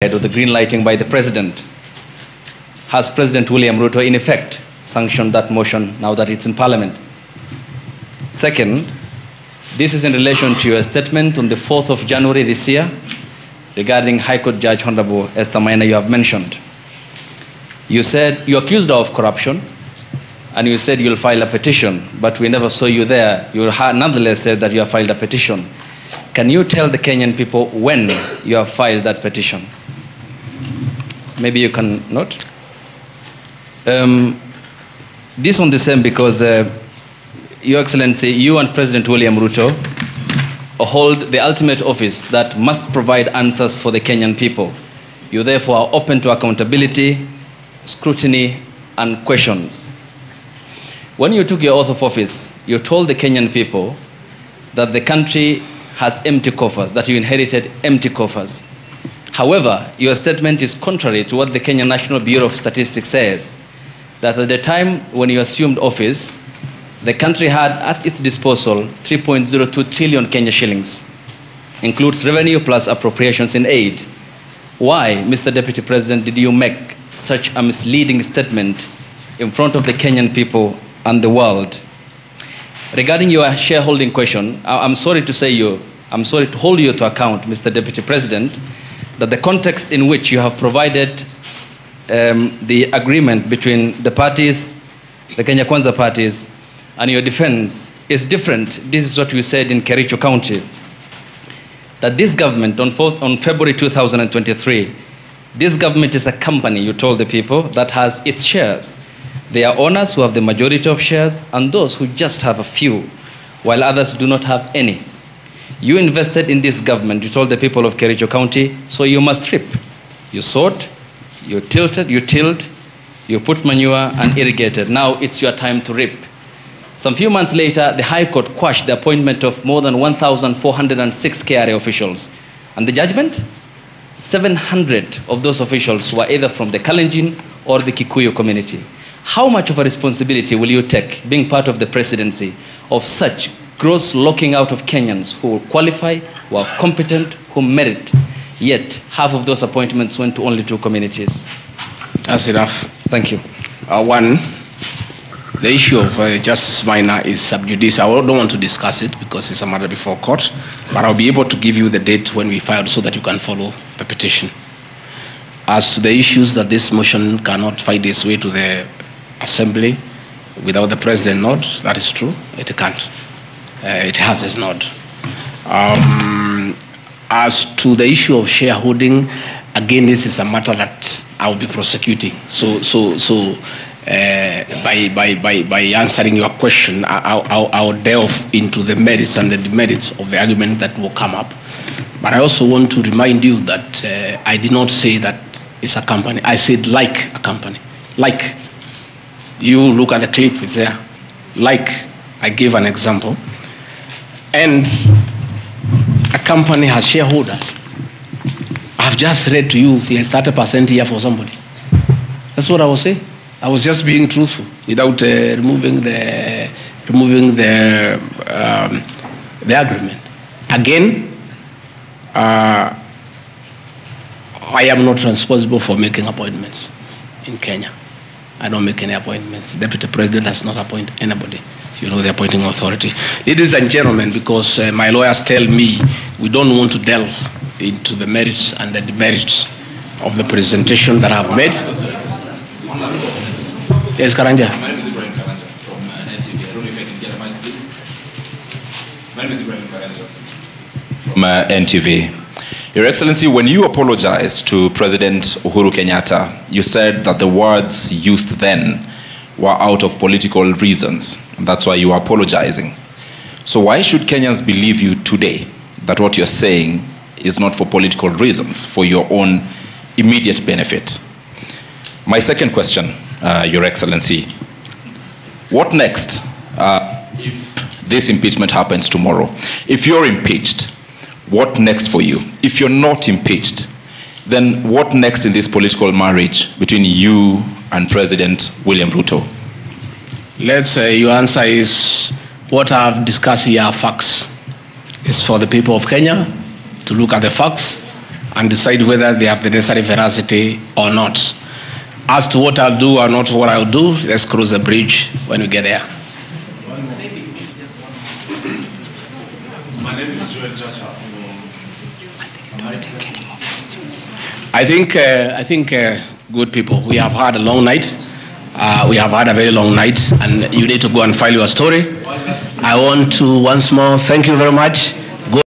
Or the green lighting by the president. Has President William Ruto in effect sanctioned that motion now that it's in Parliament? Second, this is in relation to your statement on the 4th of January this year regarding High Court Judge Honorable Esther Maina you have mentioned. You said you accused her of corruption and you said you'll file a petition, but we never saw you there. You nonetheless said that you have filed a petition. Can you tell the Kenyan people when you have filed that petition? Maybe you can note. This one the same because, Your Excellency, you and President William Ruto hold the ultimate office that must provide answers for the Kenyan people. You therefore are open to accountability, scrutiny, and questions. When you took your oath of office, you told the Kenyan people that the country has empty coffers, that you inherited empty coffers. However, your statement is contrary to what the Kenya National Bureau of Statistics says, that at the time when you assumed office, the country had at its disposal 3.02 trillion Kenya shillings, includes revenue plus appropriations in aid. Why, Mr. Deputy President, did you make such a misleading statement in front of the Kenyan people and the world? Regarding your shareholding question, I'm sorry to hold you to account, Mr. Deputy President, that the context in which you have provided the agreement between the parties, the Kenya Kwanza parties, and your defense is different. This is what we said in Kericho County, that this government on February 2023, this government is a company, you told the people, that has its shares. There are owners who have the majority of shares and those who just have a few, while others do not have any. You invested in this government, you told the people of Kericho County, so you must reap. You sowed, you tilted, you tilled, you put manure and irrigated. Now it's your time to reap. Some few months later, the High Court quashed the appointment of more than 1,406 KRA officials. And the judgment? 700 of those officials were either from the Kalenjin or the Kikuyu community. How much of a responsibility will you take, being part of the presidency, of such gross locking out of Kenyans who qualify, who are competent, who merit, yet half of those appointments went to only 2 communities? That's enough. Thank you. One, the issue of Justice Minor is sub judice. I don't want to discuss it because it's a matter before court, but I'll be able to give you the date when we filed so that you can follow the petition. As to the issues that this motion cannot find its way to the Assembly without the President nod, that is true. It can't. It has its nod. As to the issue of shareholding, again, this is a matter that I will be prosecuting. By answering your question, I'll delve into the merits and the demerits of the argument that will come up. But I also want to remind you that I did not say that it's a company. I said like a company. Like. You look at the clip, it's there. Like, I gave an example. And a company has shareholders. I've just read to you, there's 30% here for somebody. That's what I was saying. I was just being truthful without removing the agreement. Again, I am not responsible for making appointments in Kenya. I don't make any appointments. The Deputy President does not appoint anybody. You know, the appointing authority. Ladies and gentlemen, because my lawyers tell me we don't want to delve into the merits and the demerits of the presentation that I've made. Yes, Karanja. My name is Ibrahim Karanja from NTV. I don't know if I can get a mic, please. My name is Ibrahim Karanja from NTV. Your Excellency, when you apologized to President Uhuru Kenyatta, you said that the words used then were out of political reasons. And that's why you are apologizing. So why should Kenyans believe you today that what you're saying is not for political reasons, for your own immediate benefit? My second question, Your Excellency, what next if this impeachment happens tomorrow? If you're impeached, what next for you? If you're not impeached, then what next in this political marriage between you and President William Ruto? Let's say your answer is what I've discussed here are facts. It's for the people of Kenya to look at the facts and decide whether they have the necessary veracity or not. As to what I'll do or not what I'll do, let's cross the bridge when we get there. My name is Joel Chacha. I think, good people, we have had a long night. We have had a very long night, and you need to go and file your story. I want to once more thank you very much.